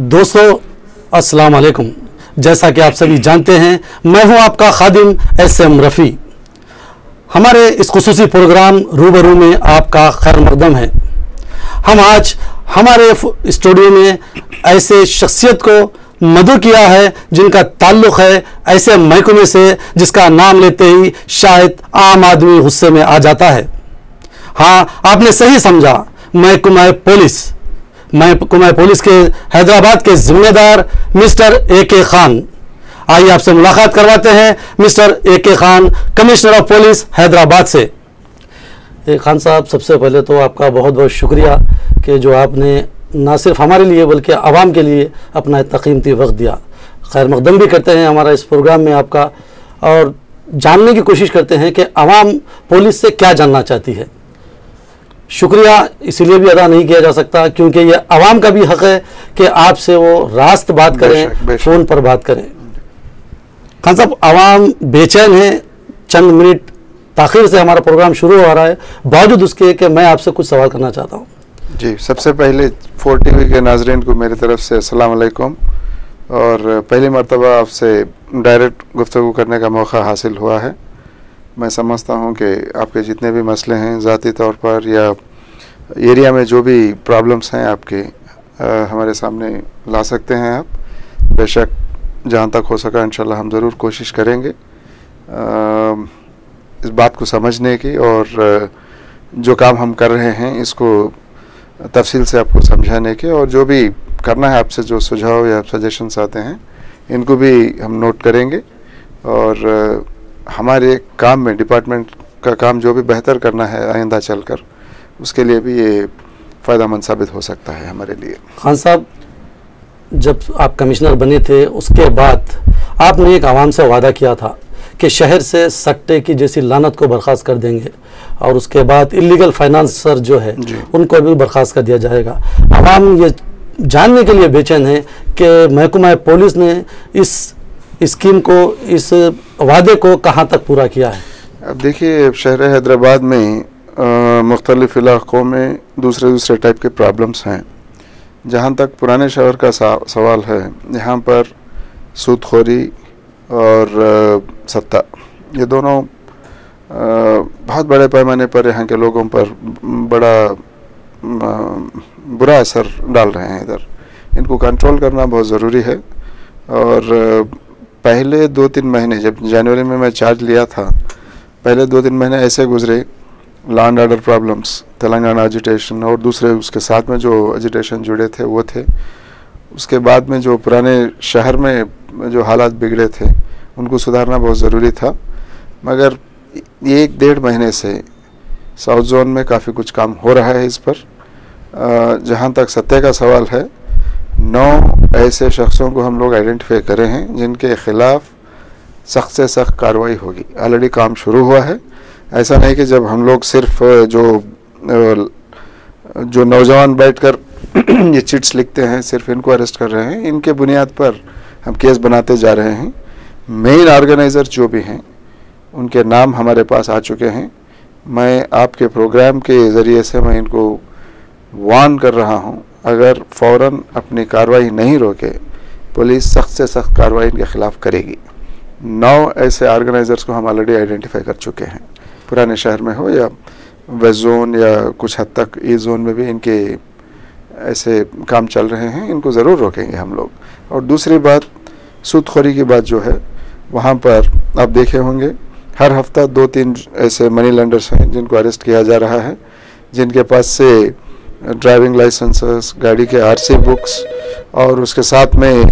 दोस्तों अस्सलाम वालेकुम। जैसा कि आप सभी जानते हैं, मैं हूं आपका खादिम एसएम रफ़ी। हमारे इस खुसूसी प्रोग्राम रूबरू में आपका खैर मकदम है। हम आज हमारे स्टूडियो में ऐसे शख्सियत को मदऊ किया है जिनका ताल्लुक़ है ऐसे महकमे से जिसका नाम लेते ही शायद आम आदमी गुस्से में आ जाता है। हाँ, आपने सही समझा, महकमा पुलिस के हैदराबाद के जिम्मेदार मिस्टर ए.के. खान। आइए आपसे मुलाकात करवाते हैं mister A K. Khan, commissioner of police Hyderabad से। खान साहब, सबसे पहले तो आपका बहुत बहुत शुक्रिया कि जो आपने ना सिर्फ हमारे लिए बल्कि आवाम के लिए अपना इतना कीमती वक्त दिया। खैर मकदम भी करते हैं हमारा इस प्रोग्राम में आपका, और जानने की कोशिश करते हैं कि आवाम पुलिस से क्या जानना चाहती है। शुक्रिया इसीलिए भी अदा नहीं किया जा सकता क्योंकि ये आवाम का भी हक है कि आपसे वो रास्त बात करें, फ़ोन पर बात करें। खान साहब, आवाम बेचैन है, चंद मिनट ताख़ीर से हमारा प्रोग्राम शुरू हो रहा है, बावजूद उसके कि मैं आपसे कुछ सवाल करना चाहता हूँ। जी, सबसे पहले 4 टीवी के नाजरीन को मेरी तरफ से अस्सलाम वालेकुम। और पहली मरतबा आपसे डायरेक्ट गुफ्तगू करने का मौका हासिल हुआ है। मैं समझता हूँ कि आपके जितने भी मसले हैं ज़ाती तौर पर या एरिया में जो भी प्रॉब्लम्स हैं आपके, हमारे सामने ला सकते हैं आप। बेशक जहाँ तक हो सका इंशाल्लाह हम ज़रूर कोशिश करेंगे इस बात को समझने की, और जो काम हम कर रहे हैं इसको तफसील से आपको समझाने के, और जो भी करना है आपसे जो सुझाव या सजेशंस आते हैं इनको भी हम नोट करेंगे। और हमारे काम में डिपार्टमेंट का काम जो भी बेहतर करना है आइंदा चलकर, उसके लिए भी ये फ़ायदेमंद साबित हो सकता है हमारे लिए। खान साहब, जब आप कमिश्नर बने थे उसके बाद आपने एक आवाम से वादा किया था कि शहर से सट्टे की जैसी लानत को बर्खास्त कर देंगे, और उसके बाद इलीगल फाइनेंसर जो है उनको भी बर्खास्त कर दिया जाएगा। आवाम ये जानने के लिए बेचैन है कि महकमा पुलिस ने इस स्कीम को, इस वादे को कहाँ तक पूरा किया है। अब देखिए, शहर हैदराबाद में मुख्तलिफ इलाक़ों में दूसरे टाइप के प्रॉब्लम्स हैं। जहाँ तक पुराने शहर का सवाल है, यहाँ पर सूदखोरी और सत्ता, ये दोनों बहुत बड़े पैमाने पर यहाँ के लोगों पर बड़ा बुरा असर डाल रहे हैं। इधर इनको कंट्रोल करना बहुत ज़रूरी है। और पहले 2-3 महीने, जब जनवरी में मैं चार्ज लिया था, पहले 2-3 महीने ऐसे गुजरे, law and order problems, Telangana agitation और दूसरे उसके साथ में जो एजिटेशन जुड़े थे वो थे। उसके बाद में जो पुराने शहर में जो हालात बिगड़े थे उनको सुधारना बहुत ज़रूरी था। मगर 1-1.5 महीने से साउथ जोन में काफ़ी कुछ काम हो रहा है इस पर। जहाँ तक सत्य का सवाल है, 9 ऐसे शख्सों को हम लोग आइडेंटिफाई करे हैं जिनके ख़िलाफ़ सख्त से सख्त कार्रवाई होगी। ऑलरेडी काम शुरू हुआ है। ऐसा नहीं कि जब हम लोग सिर्फ जो नौजवान बैठकर ये चिट्स लिखते हैं सिर्फ इनको अरेस्ट कर रहे हैं, इनके बुनियाद पर हम केस बनाते जा रहे हैं। मेन ऑर्गेनाइज़र जो भी हैं उनके नाम हमारे पास आ चुके हैं। मैं आपके प्रोग्राम के ज़रिए से मैं इनको वार्न कर रहा हूँ, अगर फ़ौरन अपनी कार्रवाई नहीं रोके, पुलिस सख्त से सख्त कार्रवाई इनके ख़िलाफ़ करेगी। 9 ऐसे ऑर्गेनाइज़र्स को हम ऑलरेडी आइडेंटिफाई कर चुके हैं, पुराने शहर में हो या वेस्ट जोन या कुछ हद तक ईस्ट जोन में भी इनके ऐसे काम चल रहे हैं। इनको ज़रूर रोकेंगे हम लोग। और दूसरी बात, सूदखोरी की बात जो है, वहाँ पर आप देखे होंगे हर हफ्ता 2-3 ऐसे मनी लेंडर्स हैं जिनको अरेस्ट किया जा रहा है, जिनके पास से ड्राइविंग लाइसेंसेस, गाड़ी के आरसी बुक्स और उसके साथ में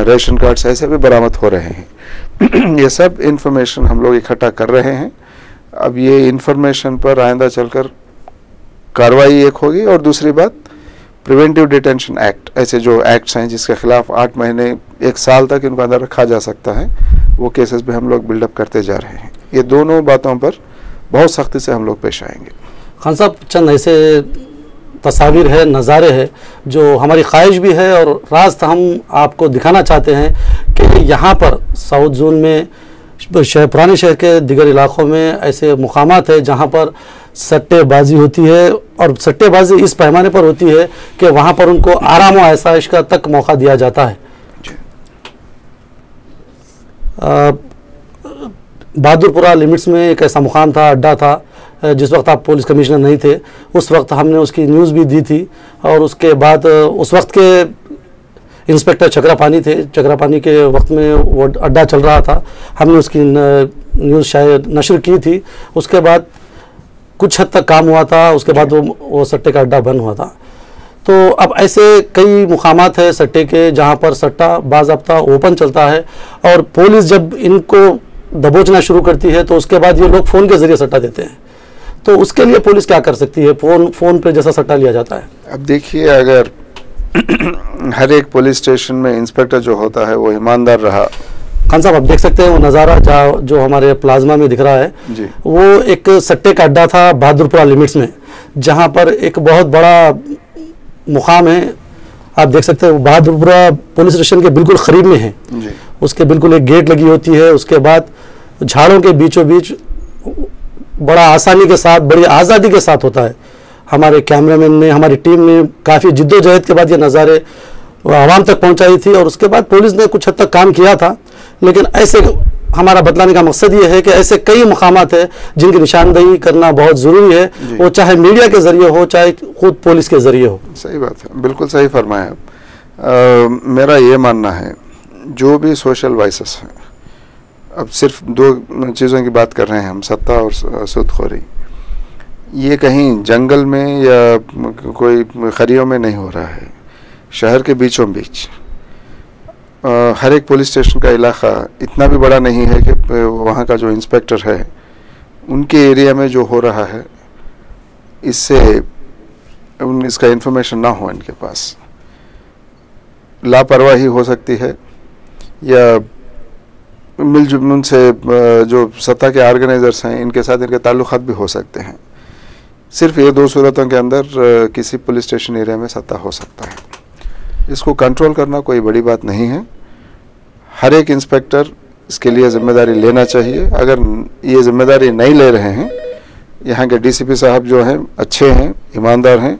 रेशन कार्ड्स ऐसे भी बरामद हो रहे हैं। ये सब इंफॉर्मेशन हम लोग इकट्ठा कर रहे हैं। अब ये इंफॉर्मेशन पर आइंदा चलकर कार्रवाई एक होगी। और दूसरी बात, प्रिवेंटिव डिटेंशन एक्ट, ऐसे जो एक्ट्स हैं जिसके खिलाफ 8 महीने 1 साल तक इनको अंदर रखा जा सकता है, वो केसेस भी हम लोग बिल्डअप करते जा रहे हैं। ये दोनों बातों पर बहुत सख्ती से हम लोग पेश आएंगे। खान साहब, चंद ऐसे तस्वीर है, नज़ारे हैं जो हमारी ख्वाहिश भी है और रास्त हम आपको दिखाना चाहते हैं कि यहाँ पर साउथ जोन में, पुराने शहर के दिगर इलाक़ों में ऐसे मुकामात है जहाँ पर सट्टेबाजी होती है, और सट्टेबाजी इस पैमाने पर होती है कि वहाँ पर उनको आराम और आसाइश का तक मौका दिया जाता है। बहादुरपुरा लिमिट्स में एक ऐसा मुकाम था, अड्डा था, जिस वक्त आप पुलिस कमिश्नर नहीं थे, उस वक्त हमने उसकी न्यूज़ भी दी थी। और उसके बाद उस वक्त के इंस्पेक्टर चक्रापानी थे, चक्रापानी के वक्त में वो अड्डा चल रहा था, हमने उसकी न्यूज़ शायद नशर की थी। उसके बाद कुछ हद तक काम हुआ था, उसके बाद वो सट्टे का अड्डा बंद हुआ था। तो अब ऐसे कई मुकामात है सट्टे के जहाँ पर सट्टा बाज़ाब्ता ओपन चलता है, और पुलिस जब इनको दबोचना शुरू करती है तो उसके बाद ये लोग फ़ोन के ज़रिए सट्टा देते हैं। तो उसके लिए पुलिस क्या कर सकती है? फ़ोन पे जैसा सट्टा लिया जाता है। अब देखिए, अगर हर एक पुलिस स्टेशन में इंस्पेक्टर जो होता है वो ईमानदार रहा। खान साहब, आप देख सकते हैं वो नज़ारा जो हमारे प्लाज्मा में दिख रहा है जी, वो एक सट्टे का अड्डा था बहादुरपुरा लिमिट्स में, जहाँ पर एक बहुत बड़ा मुकाम है। आप देख सकते हैं बहादुरपुरा पुलिस स्टेशन के बिल्कुल करीब में है जी। उसके बिल्कुल एक गेट लगी होती है। उसके बाद झाड़ों के बीचों बीच बड़ा आसानी के साथ, बड़ी आज़ादी के साथ होता है। हमारे कैमरामैन ने, हमारी टीम ने काफ़ी जिद्दोजहद के बाद ये नज़ारे आवाम तक पहुंचाई थी, और उसके बाद पुलिस ने कुछ हद तक काम किया था। लेकिन ऐसे हमारा बतलाने का मकसद ये है कि ऐसे कई मकामात है जिनकी निशानदेही करना बहुत ज़रूरी है, वो चाहे मीडिया के ज़रिए हो, चाहे खुद पुलिस के ज़रिए हो। सही बात है, बिल्कुल सही फरमाया आप। मेरा ये मानना है, जो भी सोशल वाइसेस हैं, अब सिर्फ दो चीज़ों की बात कर रहे हैं हम, सत्ता और सूदखोरी, ये कहीं जंगल में या कोई खरियों में नहीं हो रहा है, शहर के बीचों बीच। हर एक पुलिस स्टेशन का इलाका इतना भी बड़ा नहीं है कि वहाँ का जो इंस्पेक्टर है उनके एरिया में जो हो रहा है इसका इन्फॉर्मेशन ना हो इनके पास। लापरवाही हो सकती है, या मिलजुल उनसे जो सत्ता के ऑर्गेनाइजर्स हैं इनके साथ इनके ताल्लुकात भी हो सकते हैं। सिर्फ ये दो सूरतों के अंदर किसी पुलिस स्टेशन एरिया में सत्ता हो सकता है। इसको कंट्रोल करना कोई बड़ी बात नहीं है। हर एक इंस्पेक्टर इसके लिए जिम्मेदारी लेना चाहिए। अगर ये जिम्मेदारी नहीं ले रहे हैं, यहाँ के डीसीपी साहब जो हैं अच्छे हैं, ईमानदार हैं,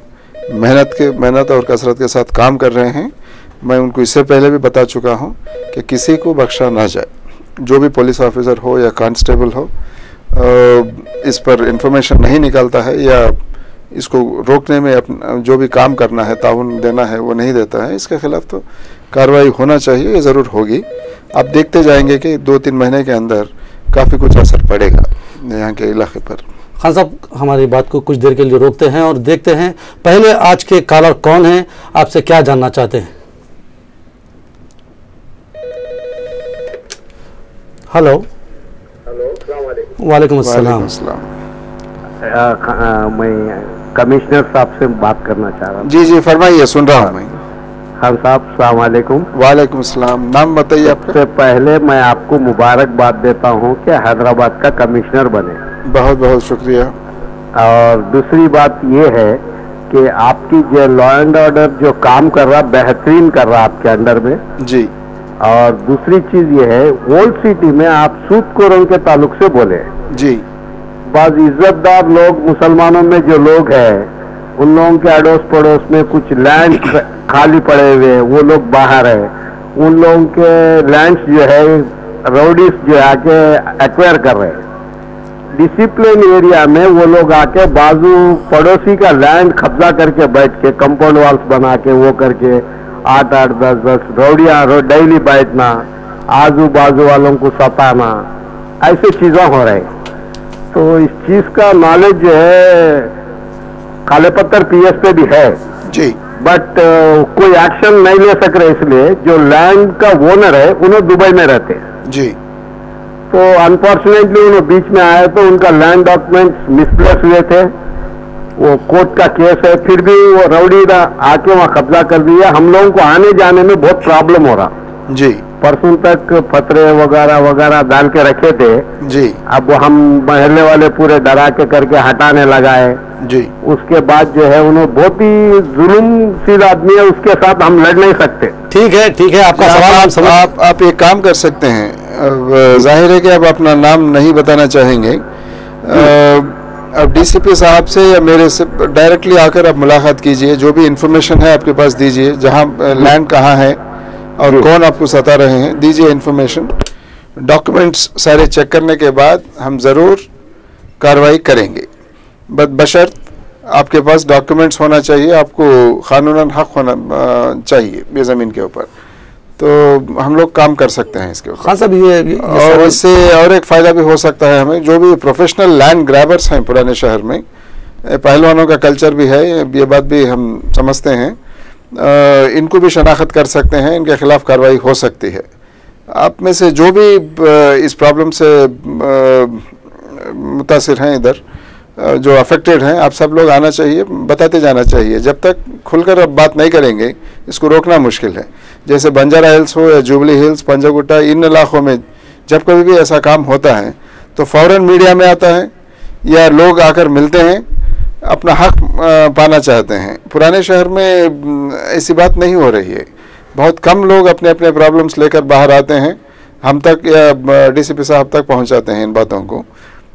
मेहनत और कसरत के साथ काम कर रहे हैं। मैं उनको इससे पहले भी बता चुका हूँ कि किसी को बख्शा ना जाए। जो भी पुलिस ऑफिसर हो या कांस्टेबल हो, इस पर इंफॉर्मेशन नहीं निकालता है या इसको रोकने में अपना जो भी काम करना है, ताउन देना है, वो नहीं देता है, इसके खिलाफ तो कार्रवाई होना चाहिए। ये ज़रूर होगी। आप देखते जाएंगे कि 2-3 महीने के अंदर काफ़ी कुछ असर पड़ेगा यहाँ के इलाके पर। खान साहब, हमारी बात को कुछ देर के लिए रोकते हैं और देखते हैं पहले आज के कॉलर कौन है, आपसे क्या जानना चाहते हैं। हेलो। वालेकुम अस्सलाम। मैं कमिश्नर साहब से बात करना चाह रहा हूँ। जी फरमाइए, सुन रहा हूँ मैं। खान साहब, अस्सलाम वालेकुम। वालेकुम सलाम। नाम बताइए आपका। सबसे पहले मैं आपको मुबारकबाद देता हूँ कि हैदराबाद का कमिश्नर बने। बहुत बहुत शुक्रिया। और दूसरी बात ये है कि आपकी जो लॉ एंड ऑर्डर जो काम कर रहा, बेहतरीन कर रहा आपके अंडर में जी। और दूसरी चीज ये है, ओल्ड सिटी में आप सूदखोरों के ताल्लुक से बोले जी। बाज इज्जतदार लोग, मुसलमानों में जो लोग हैं, उन लोगों के अड़ोस पड़ोस में कुछ लैंड खाली पड़े हुए हैं, वो लोग बाहर है, उन लोगों के लैंड्स जो है रोडीज जो आके एक्वायर कर रहे हैं। डिसिप्लिन एरिया में वो लोग आके बाजू पड़ोसी का लैंड कब्जा करके बैठ के कंपाउंड वॉल्स बना के वो करके 8-8, 10-10 रौड़ियां डेली बैठना, आजू बाजू वालों को सताना, ऐसी चीजें हो रही। तो इस चीज का नॉलेज जो है काले पत्थर पीएस पे भी है जी, बट कोई एक्शन नहीं ले सक रहे, इसलिए जो लैंड का ओनर है उन्हें दुबई में रहते हैं जी। तो अनफॉर्चुनेटली उन्हें बीच में आए तो उनका लैंड डॉक्यूमेंट्स मिसप्लेस हुए थे। वो कोर्ट का केस है, फिर भी वो रौडी आके वहां कब्जा कर दिया। हम लोगों को आने जाने में बहुत प्रॉब्लम हो रहा जी। परसों तक पत्रे वगैरह वगैरह डाल के रखे थे जी। अब हम महल्ले वाले पूरे डरा के करके हटाने लगाए जी। उसके बाद जो है उन्होंने बहुत ही जुल्मशील आदमी है, उसके साथ हम लड़ नहीं सकते। ठीक है आपका सवाल आप एक काम कर सकते हैं। जाहिर है कि आप अपना नाम नहीं बताना चाहेंगे। अब डीसीपी साहब से या मेरे से डायरेक्टली आकर आप मुलाकात कीजिए, जो भी इंफॉर्मेशन है आपके पास दीजिए, जहाँ लैंड कहाँ है और कौन आपको सता रहे हैं, दीजिए इन्फॉर्मेशन। डॉक्यूमेंट्स सारे चेक करने के बाद हम ज़रूर कार्रवाई करेंगे, बशर्त आपके पास डॉक्यूमेंट्स होना चाहिए, आपको कानूनन हक होना चाहिए ये ज़मीन के ऊपर, तो हम लोग काम कर सकते हैं इसके ऊपर। हाँ साहब, ये और इससे और एक फ़ायदा भी हो सकता है हमें, जो भी प्रोफेशनल लैंड ग्रैबर्स हैं पुराने शहर में, पहलवानों का कल्चर भी है, ये बात भी हम समझते हैं, इनको भी शनाख्त कर सकते हैं, इनके खिलाफ कार्रवाई हो सकती है। आप में से जो भी इस प्रॉब्लम से मुतासिर हैं, इधर जो अफेक्टेड हैं, आप सब लोग आना चाहिए, बताते जाना चाहिए। जब तक खुलकर अब बात नहीं करेंगे, इसको रोकना मुश्किल है। जैसे बंजारा हिल्स हो या जुबली हिल्स, पंजागुट्टा, इन इलाकों में जब कभी भी ऐसा काम होता है तो फ़ौरन मीडिया में आता है या लोग आकर मिलते हैं, अपना हक पाना चाहते हैं। पुराने शहर में ऐसी बात नहीं हो रही है, बहुत कम लोग अपने अपने प्रॉब्लम्स लेकर बाहर आते हैं, हम तक या डीसीपी साहब तक पहुंचाते हैं इन बातों को।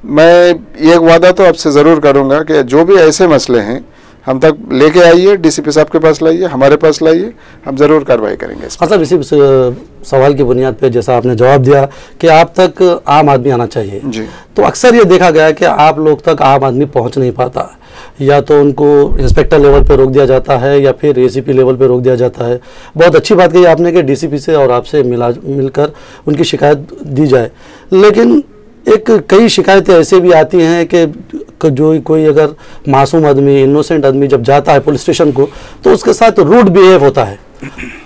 मैं ये वादा तो आपसे ज़रूर करूंगा कि जो भी ऐसे मसले हैं हम तक लेके आइए, डीसीपी साहब के पास लाइए, हमारे पास लाइए, हम ज़रूर कार्रवाई करेंगे। हाँ साहब, इसी सवाल की बुनियाद पे जैसा आपने जवाब दिया कि आप तक आम आदमी आना चाहिए जी, तो अक्सर ये देखा गया है कि आप लोग तक आम आदमी पहुंच नहीं पाता, या तो उनको इंस्पेक्टर लेवल पे रोक दिया जाता है या फिर एसीपी लेवल पे रोक दिया जाता है। बहुत अच्छी बात कही आपने कि डीसीपी से और आपसे मिलकर उनकी शिकायत दी जाए, लेकिन एक कई शिकायतें ऐसे भी आती हैं कि जो कोई अगर मासूम आदमी, इनोसेंट आदमी जब जाता है पुलिस स्टेशन को तो उसके साथ रूड बिहेव होता है,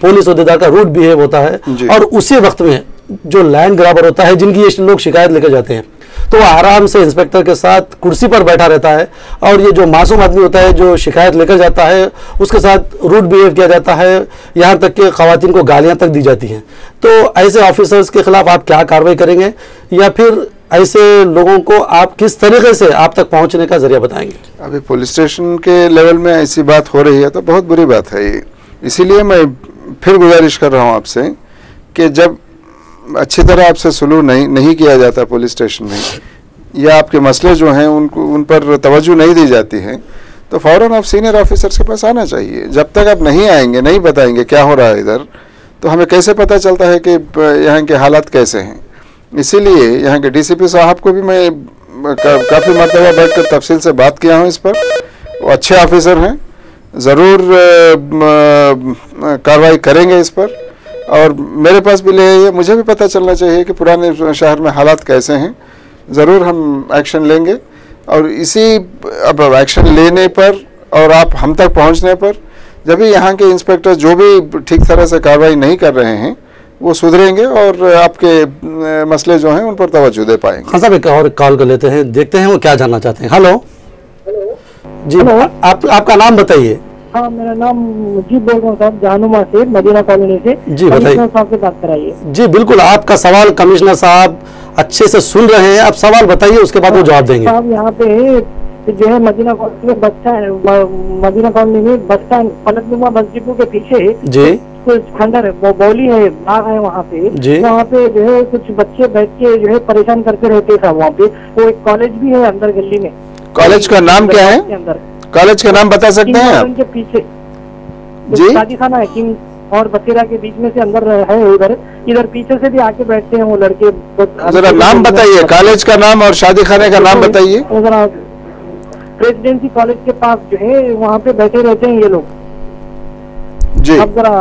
पुलिस अहदेदार का रूड बिहेव होता है, और उसी वक्त में जो लैंड ग्राबर होता है, जिनकी ये लोग शिकायत लेकर जाते हैं, तो वो आराम से इंस्पेक्टर के साथ कुर्सी पर बैठा रहता है, और ये जो मासूम आदमी होता है जो शिकायत लेकर जाता है उसके साथ रूड बिहेव किया जाता है, यहाँ तक कि खवातीन को गालियाँ तक दी जाती हैं। तो ऐसे ऑफिसर्स के खिलाफ आप क्या कार्रवाई करेंगे, या फिर ऐसे लोगों को आप किस तरीके से आप तक पहुंचने का जरिया बताएंगे? अभी पुलिस स्टेशन के लेवल में ऐसी बात हो रही है तो बहुत बुरी बात है ये। इसीलिए मैं फिर गुजारिश कर रहा हूँ आपसे कि जब अच्छी तरह आपसे सुलूक नहीं किया जाता पुलिस स्टेशन में, या आपके मसले जो हैं उन पर तवज्जो नहीं दी जाती है, तो फ़ौरन आप सीनियर ऑफिसर्स के पास आना चाहिए। जब तक आप नहीं आएंगे, नहीं बताएंगे क्या हो रहा है इधर, तो हमें कैसे पता चलता है कि यहाँ के हालात कैसे हैं। इसीलिए यहाँ के डीसीपी साहब को भी मैं काफ़ी मरतबा बैठकर तफसील से बात किया हूँ इस पर। वो अच्छे ऑफिसर हैं, ज़रूर कार्रवाई करेंगे इस पर, और मेरे पास भी ले आइए, मुझे भी पता चलना चाहिए कि पुराने शहर में हालात कैसे हैं। ज़रूर हम एक्शन लेंगे, और इसी अब एक्शन लेने पर और आप हम तक पहुँचने पर, जब भी यहाँ के इंस्पेक्टर जो भी ठीक तरह से कार्रवाई नहीं कर रहे हैं वो सुधरेंगे और आपके मसले जो हैं उन पर तवज्जो दे पाएंगे। हाँ साहब, एक और कॉल कर लेते हैं, देखते हैं वो क्या जानना चाहते हैं। हेलो जी, आपका नाम बताइए। हाँ, मेरा नाम मुजीब बोल रहा हूँ साहब, जहानुमा से, मदीना कॉलोनी से। जी बताइए। साहब से बात कराइए। जी बिल्कुल, आपका सवाल कमिश्नर साहब अच्छे से सुन रहे हैं, आप सवाल बताइए, उसके बाद वो जवाब देंगे। साहब, यहाँ पे जो है मदीना कॉलोनी में बस स्टैंड, मदीना कॉलोनी में bus stand, Falaknuma bus depot के पीछे जी कुछ खंडर है, वो बौली है, बाग है वहाँ पे जी। वहाँ पे जो है कुछ बच्चे बैठ के जो है परेशान करते रहते हैं वहाँ पे। वो एक कॉलेज भी है अंदर गली में। कॉलेज का नाम क्या है? कॉलेज का नाम बता सकते हैं आप? के पीछे जी, शादी खाना है, किंग और बसेरा के बीच में से अंदर है, इधर पीछे से भी आके बैठते हैं वो लड़के। जरा नाम बताइए, कॉलेज का नाम और शादी खाने का नाम बताइए। जरा प्रेसिडेंसी कॉलेज के पास जो है वहाँ पे बैठे रहते हैं ये लोग जी। अब जरा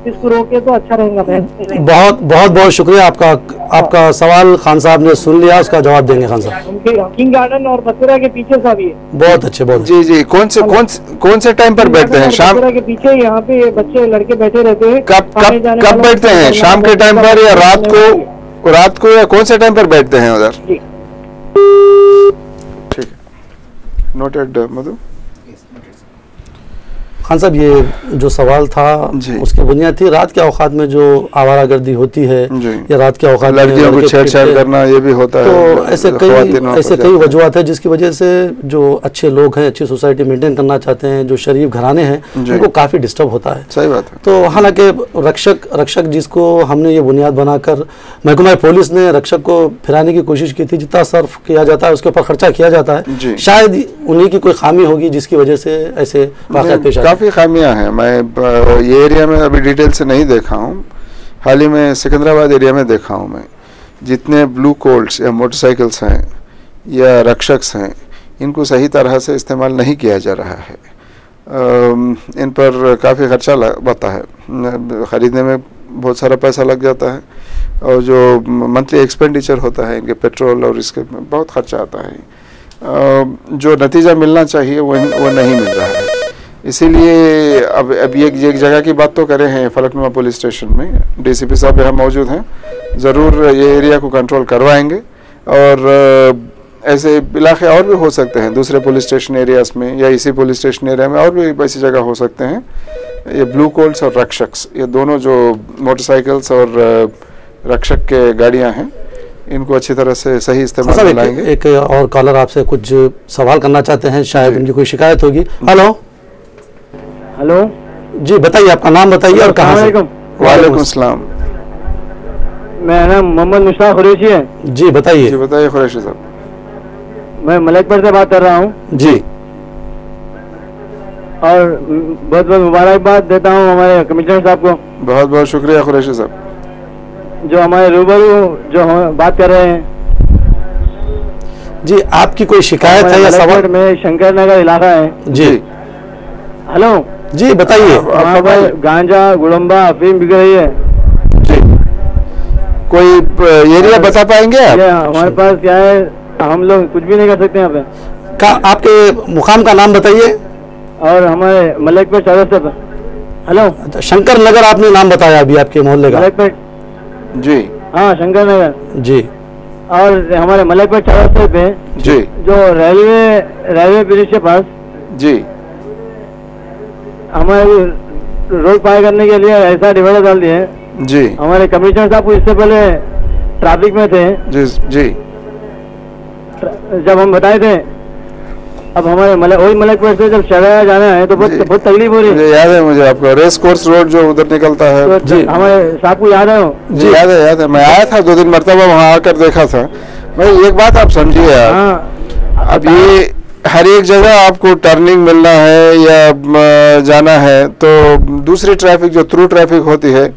इसको रोके तो अच्छा रहेगा। बहुत बहुत बहुत शुक्रिया आपका सवाल खान साहब ने सुन लिया, उसका जवाब देंगे खान साहब। किंग गार्डन और बसेरा के पीछे साहब ये बहुत अच्छे, बहुत जी जी। कौन से टाइम पर बैठते हैं? शाम के पीछे यहाँ पे बच्चे लड़के बैठे रहते हैं। कब बैठते हैं? शाम के टाइम पर या रात को या कौन से टाइम पर बैठते हैं उधर? ठीक है, नोटेड मधु। खान साहब, ये जो सवाल था उसकी बुनियाद थी रात के औकात में जो आवारागर्दी होती है या रात के औकात में लड़कियों को छेड़छाड़ करना, ये भी होता है। तो ऐसे कई वजूहत है जिसकी वजह से जो अच्छे लोग हैं, अच्छी सोसाइटी मेंटेन करना चाहते हैं, जो शरीफ घराने हैं, उनको काफ़ी डिस्टर्ब होता है। सही बात है। तो हालांकि रक्षक जिसको हमने ये बुनियाद बनाकर महकमा पुलिस ने रक्षक को फिराने की कोशिश की थी, जितना सर्फ किया जाता है उसके ऊपर खर्चा किया जाता है, शायद उन्हीं की कोई खामी होगी जिसकी वजह से ऐसे वाक़यात पेश आए। काफ़ी खामियां हैं। मैं ये एरिया में अभी डिटेल से नहीं देखा हूँ, हाल ही में सिकंदराबाद एरिया में देखा हूँ मैं। जितने ब्लू कोल्ट्स या मोटरसाइकिल्स हैं या रक्षक्स हैं, इनको सही तरह से इस्तेमाल नहीं किया जा रहा है। इन पर काफ़ी खर्चा लगता है, ख़रीदने में बहुत सारा पैसा लग जाता है, और जो मंथली एक्सपेंडिचर होता है इनके पेट्रोल और इसके बहुत खर्चा आता है। जो नतीजा मिलना चाहिए वो नहीं मिल रहा है। इसीलिए अब एक जगह की बात तो करे हैं, फलकनुमा पुलिस स्टेशन में डीसीपी साहब यहाँ मौजूद हैं, ज़रूर ये एरिया को कंट्रोल करवाएंगे। और ऐसे इलाके और भी हो सकते हैं दूसरे पुलिस स्टेशन एरियाज़ में, या इसी पुलिस स्टेशन एरिया में और भी ऐसी जगह हो सकते हैं। ये ब्लू कोल्ट्स और रक्षक्स, ये दोनों जो मोटरसाइकिल्स और रक्षक के गाड़ियाँ हैं, इनको अच्छी तरह से सही इस्तेमाल में लाएंगे। एक और कॉलर आपसे कुछ सवाल करना चाहते हैं, शायद उनकी कोई शिकायत होगी। हेलो हेलो जी, बताइए, आपका नाम बताइए और कहाँ से? वालेकुम सलाम। मेरा नाम मोहम्मद मुश्ताक कुरैशी है। जी बताइए कुरैशी साहब। मैं मलिकपुर से बात कर रहा हूँ जी, और बहुत बहुत मुबारकबाद देता हूँ हमारे कमिश्नर साहब को। बहुत बहुत शुक्रिया कुरैशी साहब, जो हमारे रूबरू जो बात कर रहे हैं। जी, आपकी कोई शिकायत है या सवाल? में शंकर नगर इलाका है जी। हेलो जी बताइए। वहाँ पर गांजा, गुड़म्बा, अफीम बिक रही है जी। कोई एरिया बता पाएंगे आप? हमारे पास क्या है, हम लोग कुछ भी नहीं कर सकते यहाँ पे। आपके मुकाम का नाम बताइए। और हमारे मलिकपुर चौरस्ते पर। हेलो, शंकर नगर आपने नाम बताया अभी आपके मोहल्ले का? मलिकपुर जी। हाँ, शंकर नगर जी। और हमारे मलिकपुर चौरस्ते पे जी, जो रेलवे ब्रिज के पास जी, हमारे रोड पार करने के लिए ऐसा डिवाइडर डाल दिए। जी। हमारे कमिश्नर साहब को इससे पहले ट्रैफिक में थे। जी जी। जब हम बताए थे, अब हमारे मलिकपुर से जब शहर जाना है तो बहुत तकलीफ हो रही है। याद है मुझे, आपका रेस कोर्स रोड जो उधर निकलता है। तो जी, हमारे साहब को याद है? जी याद है। मैं आया था 2 दिन मरतबा, वहाँ आकर देखा था। भाई एक बात आप समझिए यार, अब ये हर एक जगह आपको टर्निंग मिलना है या जाना है, तो दूसरी ट्रैफिक जो थ्रू ट्रैफिक होती है,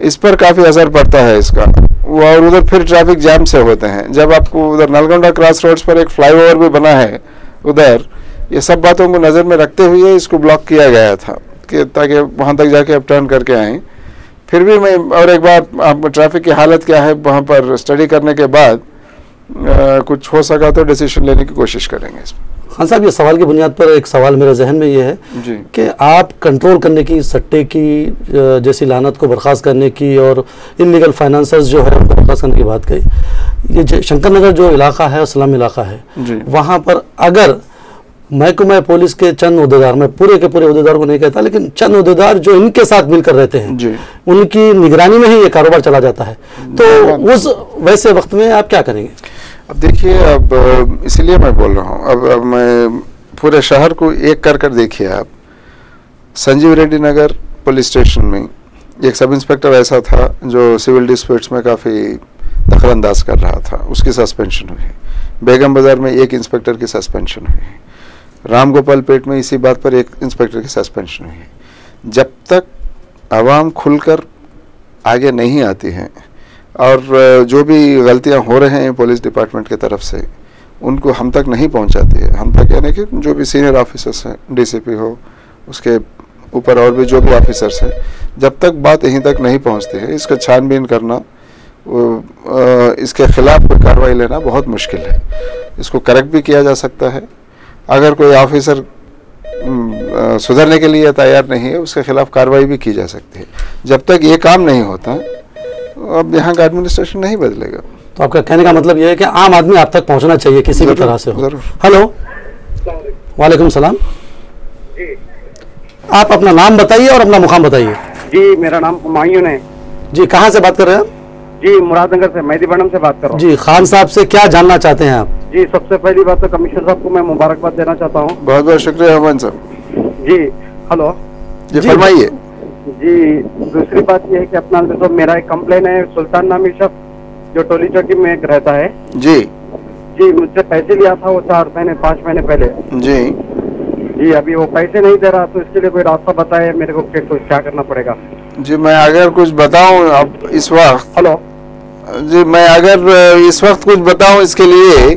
इस पर काफ़ी असर पड़ता है इसका। और उधर फिर ट्रैफिक जैम से होते हैं। जब आपको उधर नलगोंडा क्रॉस रोड्स पर एक फ्लाईओवर भी बना है उधर, ये सब बातों को नज़र में रखते हुए इसको ब्लॉक किया गया था कि ताकि वहाँ तक जाके आप टर्न करके आएँ। फिर भी मैं और एक बार आप ट्रैफिक की हालत क्या है वहाँ पर स्टडी करने के बाद कुछ हो सका तो डिसीजन लेने की कोशिश करेंगे इसमें। खान साहब, ये सवाल की बुनियाद पर एक सवाल मेरे जहन में ये है कि आप कंट्रोल करने की, सट्टे की जैसी लानत को बर्खास्त करने की और इलीगल फाइनेंसर्स जो है उनको बर्खास्त करने की बात कही। ये शंकर नगर जो इलाका है, स्लम इलाका है, वहाँ पर अगर महकमा पुलिस के चंद उहदेदार, मैं पूरे के पूरे उहदेदार को नहीं कहता, लेकिन चंद उहदेदार जो इनके साथ मिलकर रहते हैं, उनकी निगरानी में ही ये कारोबार चला जाता है, तो उस वैसे वक्त में आप क्या करेंगे? अब देखिए, अब इसीलिए मैं बोल रहा हूँ, अब मैं पूरे शहर को एक कर देखिए आप। संजीव रेड्डी नगर पुलिस स्टेशन में एक सब इंस्पेक्टर ऐसा था जो सिविल डिस्प्यूट्स में काफ़ी दखलंदाज कर रहा था, उसकी सस्पेंशन हुई। बेगम बाज़ार में एक इंस्पेक्टर की सस्पेंशन हुई। रामगोपाल पेट में इसी बात पर एक इंस्पेक्टर की सस्पेंशन हुई। जब तक आवाम खुलकर आगे नहीं आती हैं और जो भी गलतियां हो रहे हैं पुलिस डिपार्टमेंट की तरफ से, उनको हम तक नहीं पहुंचाती है, हम तक यानी कि जो भी सीनियर ऑफिसर्स हैं, डीसीपी हो, उसके ऊपर और भी जो भी ऑफिसर्स हैं, जब तक बात यहीं तक नहीं पहुंचती है, इसका छानबीन करना, इसके खिलाफ कोई कार्रवाई लेना बहुत मुश्किल है। इसको करेक्ट भी किया जा सकता है। अगर कोई ऑफिसर सुधरने के लिए तैयार नहीं है, उसके खिलाफ कार्रवाई भी की जा सकती है। जब तक ये काम नहीं होता, अब यहाँ का एडमिनिस्ट्रेशन नहीं बदलेगा। तो आपका कहने का मतलब ये है कि आम आदमी आप तक पहुँचना चाहिए किसी भी तरह से हो। जरूर। हेलो, वालेकुम सलाम। आप अपना नाम बताइए और अपना मुकाम बताइए। जी, मेरा नाम हुमायूं है। जी, कहाँ से बात कर रहे हैं आप? जी, मुरादनगर से, मेहदीपट्टनम से बात कर रहा हूँ। जी, खान साहब से क्या जानना चाहते हैं आप? जी, सबसे पहली बात तो कमिश्नर साहब को मैं मुबारकबाद देना चाहता हूँ। बहुत बहुत शुक्रिया हुमायूं साहब। जी, हेलो जी फरमाइए। जी, दूसरी बात ये है कि अपना तो मेरा एक कंप्लेन है, सुल्तान नामी शख्स जो टोली चौकी में रहता है जी जी, मुझसे पैसे लिया था वो 5 महीने पहले। जी जी, अभी वो पैसे नहीं दे रहा, तो इसके लिए कोई रास्ता बताए मेरे को, क्या करना पड़ेगा? जी, मैं अगर कुछ बताऊं अब इस वक्त, हेलो जी मैं अगर इस वक्त कुछ बताऊं इसके लिए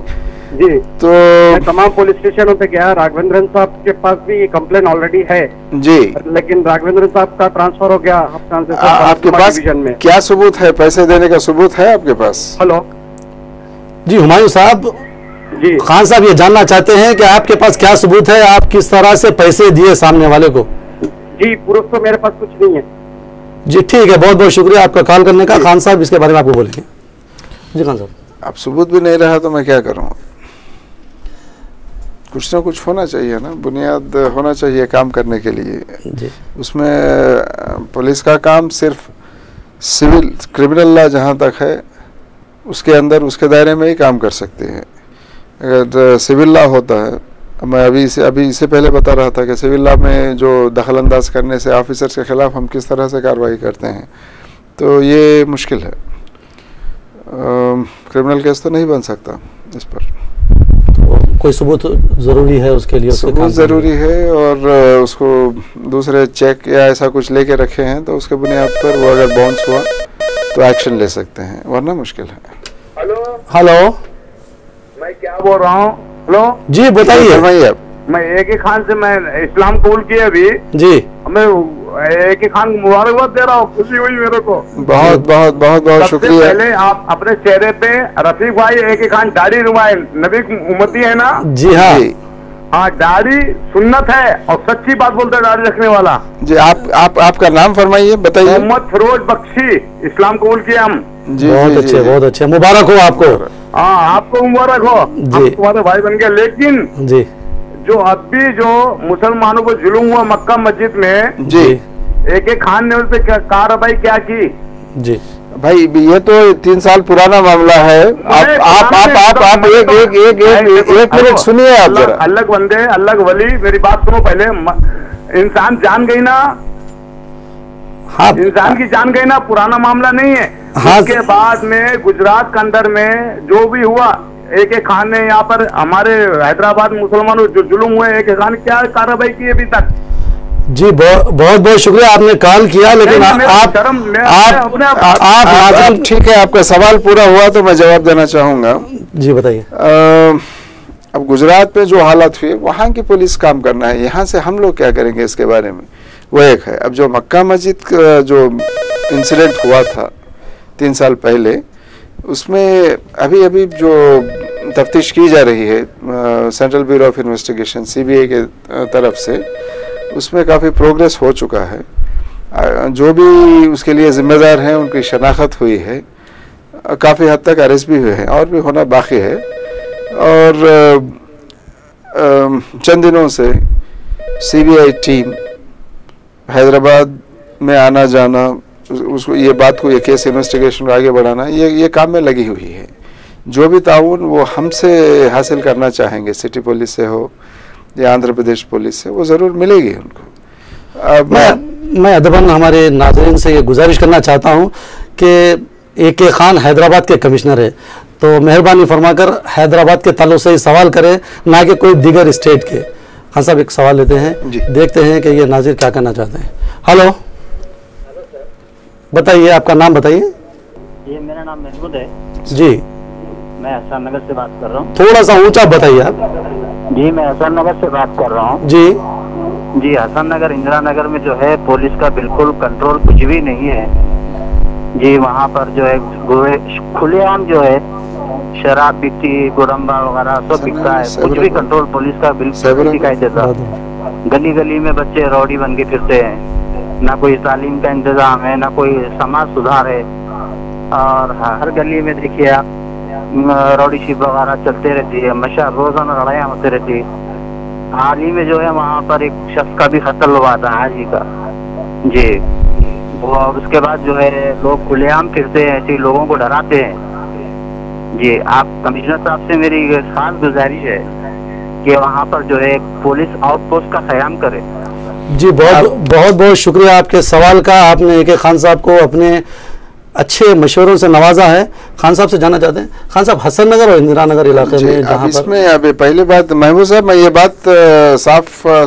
जी, तो मैं तमाम पुलिस स्टेशनों पे गया, राघवेंद्रन साहब के पास भी ये कंप्लेन ऑलरेडी है जी लेकिन राघवेंद्रन साहब का ट्रांसफर हो गया आपके पास में। क्या सबूत है? पैसे देने का सबूत है आपके पास? हेलो जी हुमायूं साहब, जी, खान साहब ये जानना चाहते हैं कि आपके पास क्या सबूत है, आप किस तरह से पैसे दिए सामने वाले को? जी, प्रूफ तो मेरे पास कुछ नहीं है। जी ठीक है, बहुत बहुत शुक्रिया आपका कॉल करने का। खान साहब इसके बारे में आपको बोलेंगे। जी खान साहब। अब सबूत भी नहीं रहा तो मैं क्या करूं? कुछ ना कुछ होना चाहिए ना, बुनियाद होना चाहिए काम करने के लिए। जी उसमें पुलिस का काम सिर्फ सिविल क्रिमिनल लॉ जहाँ तक है उसके अंदर, उसके दायरे में ही काम कर सकते हैं। अगर सिविल लॉ होता है, मैं अभी इससे पहले बता रहा था कि सिविल लॉ में जो दखल अंदाज करने से ऑफिसर्स के खिलाफ हम किस तरह से कार्रवाई करते हैं, तो ये मुश्किल है। क्रिमिनल केस तो नहीं बन सकता इस पर। तो कोई सबूत ज़रूरी है उसके लिए? सबूत ज़रूरी है और उसको दूसरे चेक या ऐसा कुछ लेके रखे हैं तो उसके बुनियाद पर वो अगर बाउंस हुआ तो एक्शन ले सकते हैं, वरना मुश्किल है। हेलो, मैं क्या बोल रहा हूँ? हेलो जी बताइए। फरमाइए आप। मैं एक ही खान से मैं इस्लाम कबूल किया अभी। जी, मैं एक ही खान को मुबारकबाद दे रहा हूँ, खुशी हुई मेरे को। बहुत बहुत बहुत बहुत सबसे शुक्रिया। पहले आप अपने चेहरे पे रफीक भाई एक ही खान दाढ़ी रुमाइल नबी उम्मती है ना? जी हाँ जी हाँ, दाढ़ी सुन्नत है और सच्ची बात बोलता है दाढ़ी रखने वाला। जी, आपका नाम फरमाइए, बताइए। मोहम्मद फिरोज बख्शी, इस्लाम कबूल किया हम। जी बहुत जी, अच्छे, जी। बहुत अच्छे, मुबारक हो आपको। हाँ, आपको मुबारक हो, हम तुम्हारे भाई बन गए। लेकिन जी जो अब भी जो मुसलमानों को जुल्म हुआ मक्का मस्जिद में, जी एक एक खान ने उस पे कार्रवाई क्या की? जी भाई, ये तो 3 साल पुराना मामला है। आप एक मिनट सुनिए आप जरा। अलग बंदे अलग वली, मेरी बात सुनो पहले। इंसान जान गई ना, हाँ इंसान की जान गई ना, पुराना मामला नहीं है। हाँ। उसके बाद में गुजरात के अंदर में जो भी हुआ, एक एक खान ने यहाँ पर हमारे हैदराबाद मुसलमानों जो जुल्म हुए, एक एक खान क्या कार्रवाई की अभी तक? जी, बहुत बहुत शुक्रिया आपने कॉल किया, लेकिन आप ठीक है, आपका सवाल पूरा हुआ तो मैं जवाब देना चाहूँगा। जी बताइए। अब गुजरात में जो हालत हुई वहाँ की पुलिस काम करना है, यहाँ से हम लोग क्या करेंगे इसके बारे में, वो एक है। अब जो मक्का मस्जिद का जो इंसिडेंट हुआ था 3 साल पहले, उसमें अभी जो तफ्तीश की जा रही है central bureau of investigation CBI के तरफ से, उसमें काफ़ी प्रोग्रेस हो चुका है। जो भी उसके लिए जिम्मेदार हैं उनकी शनाख्त हुई है, काफ़ी हद तक अरेस्ट भी हुए हैं और भी होना बाकी है। और चंद दिनों से CBI टीम हैदराबाद में आना जाना, उसको ये बात को, ये केस इन्वेस्टिगेशन को आगे बढ़ाना, ये काम में लगी हुई है। जो भी ताउन वो हमसे हासिल करना चाहेंगे, सिटी पुलिस से हो या आंध्र प्रदेश पुलिस से, वो ज़रूर मिलेगी उनको। अब मैं अदबन हमारे नाज़रीन से ये गुजारिश करना चाहता हूँ कि AK खान हैदराबाद के कमिश्नर है, तो मेहरबानी फरमाकर हैदराबाद के ताल्लुक से ही सवाल करें, ना कि कोई दीगर स्टेट के। खान साहब एक सवाल लेते हैं, देखते हैं कि ये नाज़िर क्या करना चाहते हैं। हेलो, बताइए, आपका नाम बताइए। ये मेरा नाम महमूद है जी, मैं हसन नगर से बात कर रहा हूँ। थोड़ा सा ऊंचा बताइए आप। जी, मैं हसन नगर से बात कर रहा हूँ। जी जी, हसन नगर इंदिरा नगर में जो है पुलिस का बिल्कुल कंट्रोल कुछ भी नहीं है जी। वहाँ पर जो है खुलेआम जो है शराब बिकती, गोरम्बा वगैरह सब बिकता है, कुछ भी कंट्रोल पुलिस का बिल्कुल नहीं दिखाई देता। गली गली में बच्चे रौडी बन के फिरते हैं, ना कोई तालीम का इंतजाम है, ना कोई समाज सुधार है। और हर गली में देखिए आप रौडी शिप वगैरह चलते रहती है, हमेशा रोजाना लड़ाइयाँ होती रहती है। हाल ही में जो है वहाँ पर एक शख्स का भी कत्ल हुआ था हाजी का जी। वो और उसके बाद जो है लोग खुलेआम फिरते हैं, ऐसे लोगों को डराते हैं जी। आप कमिश्नर साहब से मेरी खास गुजारिश है कि वहाँ पर जो है पुलिस आउटपोस्ट का क़याम करे। जी बहुत बहुत शुक्रिया आपके सवाल का। आपने AK खान साहब को अपने अच्छे मशवरों से नवाजा है। खान साहब से जानना चाहते हैं, खान साहब हसन नगर और इंदिरा नगर इलाके में जहाँ पर इसमें अभी पहली बात महबूब साहब, मैं ये बात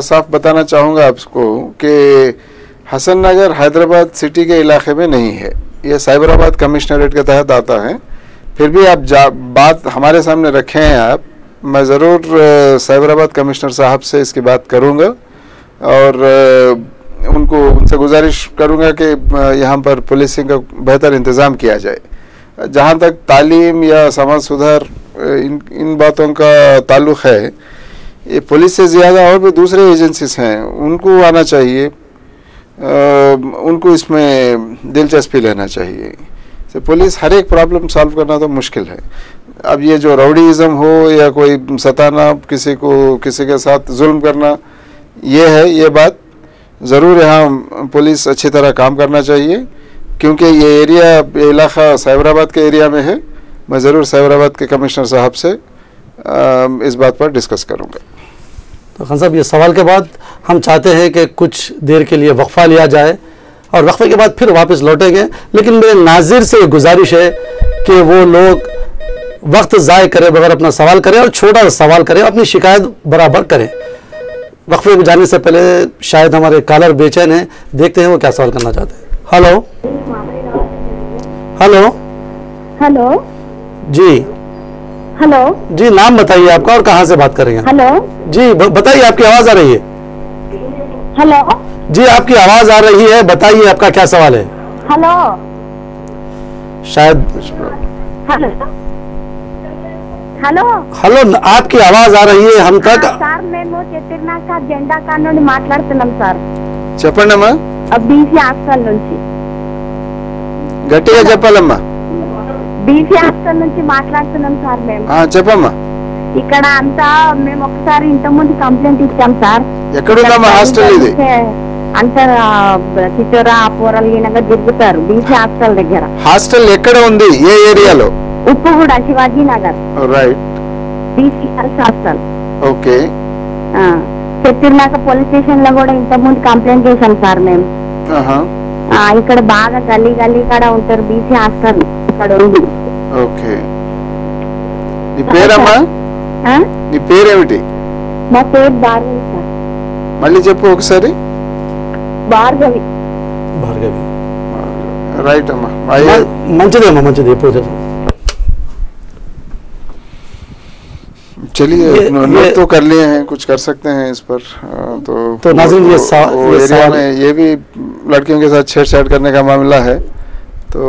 साफ बताना चाहूँगा आपको कि हसन नगर हैदराबाद सिटी के इलाके में नहीं है, ये साइबराबाद कमिश्नरेट के तहत आता है। फिर भी आप बात हमारे सामने रखे हैं आप, मैं ज़रूर साइबराबाद कमिश्नर साहब से इसकी बात करूँगा और उनसे गुजारिश करूँगा कि यहाँ पर पुलिसिंग का बेहतर इंतज़ाम किया जाए। जहाँ तक तालीम या समाज सुधार इन बातों का ताल्लुक़ है, ये पुलिस से ज़्यादा और भी दूसरे एजेंसीज हैं, उनको आना चाहिए, उनको इसमें दिलचस्पी लेना चाहिए। तो पुलिस हर एक प्रॉब्लम सॉल्व करना तो मुश्किल है। अब ये जो राउडीज़म हो या कोई सताना, किसी के साथ जुल्म करना, ये है, ये बात ज़रूर यहाँ पुलिस अच्छी तरह काम करना चाहिए, क्योंकि ये इलाका साइबराबाद के एरिया में है। मैं ज़रूर साइबराबाद के कमिश्नर साहब से इस बात पर डिस्कस करूँगा। तो खान साहब, ये सवाल के बाद हम चाहते हैं कि कुछ देर के लिए वक्फा लिया जाए और वक्फे के बाद फिर वापस लौटेंगे। लेकिन मेरे नाजिर से गुजारिश है कि वो लोग वक्त ज़ाय करे बगैर अपना सवाल करें और छोटा सवाल करें, अपनी शिकायत बराबर करें। वक्फे में जाने से पहले शायद हमारे कॉलर बेचैन हैं, देखते हैं वो क्या सवाल करना चाहते हैं। हेलो हेलो हेलो जी, हेलो जी नाम बताइए आपका और कहाँ से बात कर रही हैं? हेलो जी बताइए, आपकी आवाज़ आ रही है। हेलो जी आपकी आवाज़ आ रही है, बताइए आपका क्या सवाल है। हेलो शायद हेलो हेलो हेलो, आपकी आवाज़ आ रही है हम तक। సార్ మేము చెట్టినాక జెండా కాడ నుండి మాట్లాడుతున్నాం సార్। చెప్పండమ్మా, బీసీ హాస్టల్ నుంచి గట్టిగా చెప్పాలమ్మా। బీసీ హాస్టల్ నుంచి మాట్లాడుతున్నాం సార్ మేము। చెప్పమ్మా। ఇక్కడ అంతా మేము ఒకసారి ఇంతకుముందు కంప్లైంట్ ఇచ్చాం సార్। ఎక్కడుందమ్మా హాస్టల్ ఇది? అంతా చిచ్చోరా పోరలు ఈయనగా తిరుగుతారు బీసీ హాస్టల్ దగ్గర। హాస్టల్ ఎక్కడ ఉంది, ఏ ఏరియాలో? Uppuguda Shivaji Nagar right, BC hostel. Okay. చెట్టినాక పోలీస్ స్టేషన్ లో కూడా ఇంతకుముందు కంప్లైంట్ చేశాం సార్ మేము। ఇక్కడ బాగా గల్లీ గల్లీ కాడ ఉంటారు బీసీ హాస్టల్ ఇక్కడ ఉంది। ఓకే, నీ పేరమ్మా? నీ పేరేమిటి? మా పేరు భార్గవి సార్। మళ్ళీ చెప్పు ఒకసారి। భార్గవి। భార్గవి, రైట్ అమ్మా। మంచిదేమ్మా, మంచిది, ఎప్పుడు చెప్పు। चलिए, नोट तो कर लिए हैं, कुछ कर सकते हैं इस पर। तो नाज़रीन, ये एरिया में ये भी लड़कियों के साथ छेड़छाड़ करने का मामला है, तो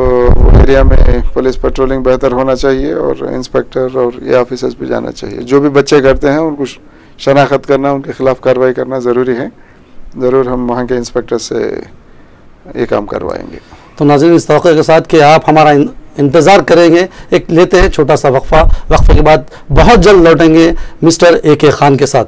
एरिया में पुलिस पेट्रोलिंग बेहतर होना चाहिए और इंस्पेक्टर और ये ऑफिसर्स भी जाना चाहिए। जो भी बच्चे करते हैं उनको शनाख्त करना, उनके खिलाफ कार्रवाई करना ज़रूरी है। ज़रूर हम वहाँ के इंस्पेक्टर से ये काम करवाएंगे। तो नाज़रीन, इस तौक़े के साथ कि आप हमारा इंतज़ार करेंगे, एक लेते हैं छोटा सा वक्फा। वक्फे के बाद बहुत जल्द लौटेंगे मिस्टर AK खान के साथ।